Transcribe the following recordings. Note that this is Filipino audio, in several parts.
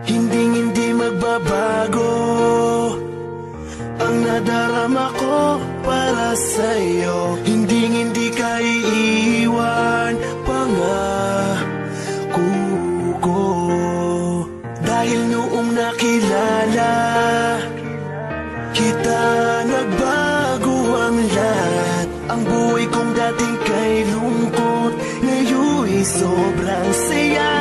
Hindi magbabago ang nadarama ko para sa'yo. Hindi ka iiwan, pangako ko. Dahil noong nakilala kita, nagbago ang lahat. Ang buhay kong dating kay lungkot, ngayon'y sobrang saya.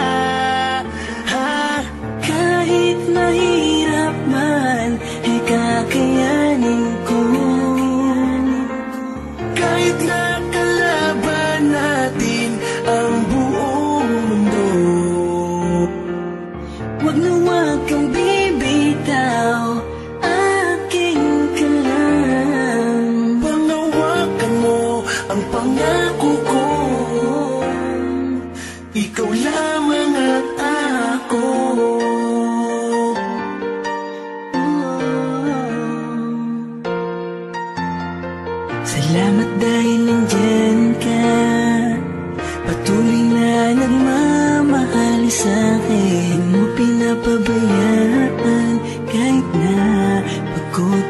Kahit mahirap man, ay kakayanin ko. Kahit nakalaban natin ang buong mundo, wag na wag kang bibitaw, aking ka lang. panghawakan mo ang pangako ko. Ikaw lamang at ako. Salamat dahil nandyan ka, patuloy na nagmamahal sa'kin. Mo pinapabayaan kahit na pagod